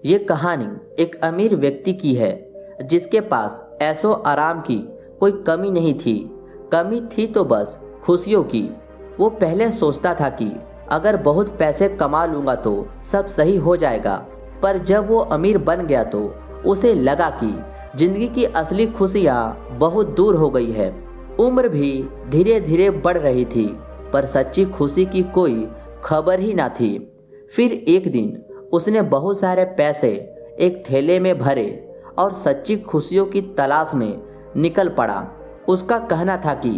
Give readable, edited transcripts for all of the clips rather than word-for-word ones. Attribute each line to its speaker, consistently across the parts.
Speaker 1: ये कहानी एक अमीर व्यक्ति की है जिसके पास ऐशो आराम की कोई कमी नहीं थी। कमी थी तो बस खुशियों की। वो पहले सोचता था कि अगर बहुत पैसे कमा लूँगा तो सब सही हो जाएगा, पर जब वो अमीर बन गया तो उसे लगा कि जिंदगी की असली खुशियाँ बहुत दूर हो गई है। उम्र भी धीरे धीरे बढ़ रही थी, पर सच्ची खुशी की कोई खबर ही ना थी। फिर एक दिन उसने बहुत सारे पैसे एक थैले में भरे और सच्ची खुशियों की तलाश में निकल पड़ा। उसका कहना था कि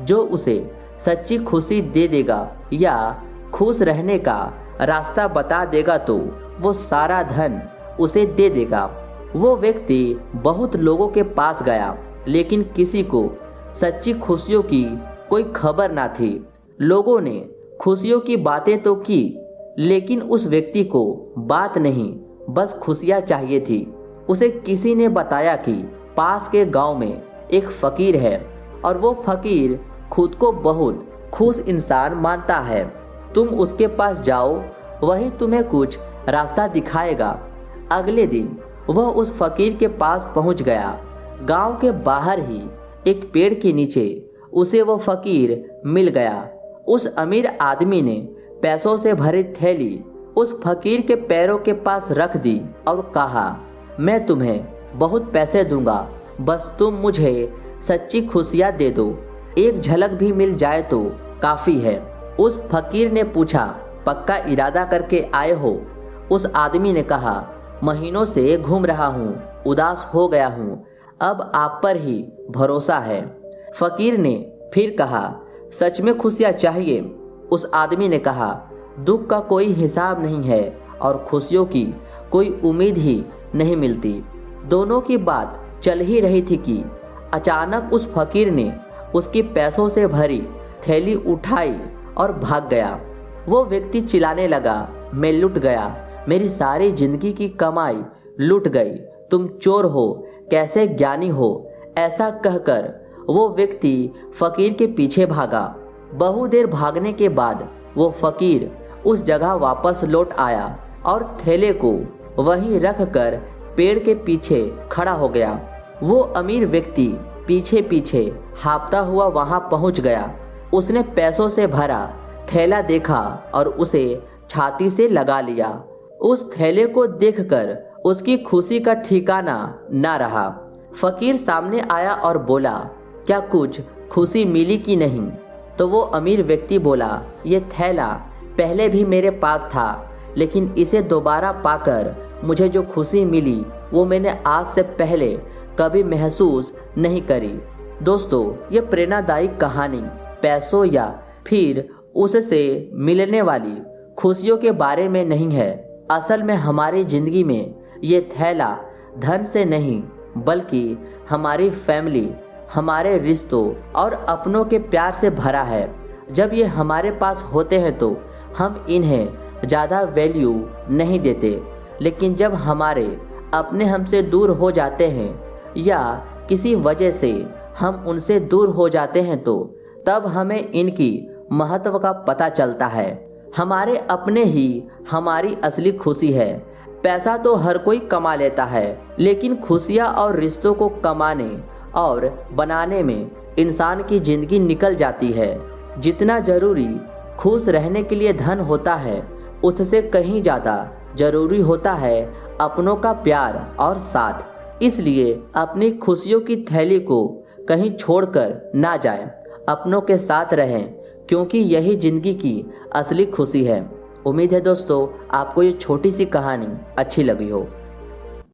Speaker 1: जो उसे सच्ची खुशी दे देगा या खुश रहने का रास्ता बता देगा तो वो सारा धन उसे दे देगा। वो व्यक्ति बहुत लोगों के पास गया, लेकिन किसी को सच्ची खुशियों की कोई खबर ना थी। लोगों ने खुशियों की बातें तो की, लेकिन उस व्यक्ति को बात नहीं, बस खुशियाँ चाहिए थी। उसे किसी ने बताया कि पास के गांव में एक फकीर है और वो फकीर खुद को बहुत खुश इंसान मानता है। तुम उसके पास जाओ, वही तुम्हें कुछ रास्ता दिखाएगा। अगले दिन वह उस फकीर के पास पहुंच गया। गांव के बाहर ही एक पेड़ के नीचे उसे वो फकीर मिल गया। उस अमीर आदमी ने पैसों से भरी थैली उस फकीर के पैरों के पास रख दी और कहा, मैं तुम्हें बहुत पैसे दूंगा, बस तुम मुझे सच्ची खुशियाँ दे दो। एक झलक भी मिल जाए तो काफ़ी है। उस फकीर ने पूछा, पक्का इरादा करके आए हो? उस आदमी ने कहा, महीनों से घूम रहा हूँ, उदास हो गया हूँ, अब आप पर ही भरोसा है। फकीर ने फिर कहा, सच में खुशियाँ चाहिए? उस आदमी ने कहा, दुख का कोई हिसाब नहीं है और खुशियों की कोई उम्मीद ही नहीं मिलती। दोनों की बात चल ही रही थी कि अचानक उस फकीर ने उसकी पैसों से भरी थैली उठाई और भाग गया। वो व्यक्ति चिल्लाने लगा, मैं लुट गया, मेरी सारी जिंदगी की कमाई लुट गई, तुम चोर हो, कैसे ज्ञानी हो। ऐसा कहकर वो व्यक्ति फकीर के पीछे भागा। बहुत देर भागने के बाद वो फकीर उस जगह वापस लौट आया और थैले को वहीं रख कर पेड़ के पीछे खड़ा हो गया। वो अमीर व्यक्ति पीछे पीछे हाँफता हुआ वहां पहुंच गया। उसने पैसों से भरा थैला देखा और उसे छाती से लगा लिया। उस थैले को देखकर उसकी खुशी का ठिकाना ना रहा। फकीर सामने आया और बोला, क्या कुछ खुशी मिली कि नहीं? तो वो अमीर व्यक्ति बोला, ये थैला पहले भी मेरे पास था, लेकिन इसे दोबारा पाकर मुझे जो खुशी मिली वो मैंने आज से पहले कभी महसूस नहीं करी। दोस्तों, ये प्रेरणादायी कहानी पैसों या फिर उससे मिलने वाली खुशियों के बारे में नहीं है। असल में हमारी ज़िंदगी में ये थैला धन से नहीं, बल्कि हमारी फैमिली, हमारे रिश्तों और अपनों के प्यार से भरा है। जब ये हमारे पास होते हैं तो हम इन्हें ज़्यादा वैल्यू नहीं देते, लेकिन जब हमारे अपने हमसे दूर हो जाते हैं या किसी वजह से हम उनसे दूर हो जाते हैं तो तब हमें इनकी महत्व का पता चलता है। हमारे अपने ही हमारी असली खुशी है। पैसा तो हर कोई कमा लेता है, लेकिन खुशियाँ और रिश्तों को कमाने और बनाने में इंसान की ज़िंदगी निकल जाती है। जितना ज़रूरी खुश रहने के लिए धन होता है, उससे कहीं ज़्यादा ज़रूरी होता है अपनों का प्यार और साथ। इसलिए अपनी खुशियों की थैली को कहीं छोड़कर ना जाएं, अपनों के साथ रहें, क्योंकि यही ज़िंदगी की असली खुशी है। उम्मीद है दोस्तों आपको ये छोटी सी कहानी अच्छी लगी हो।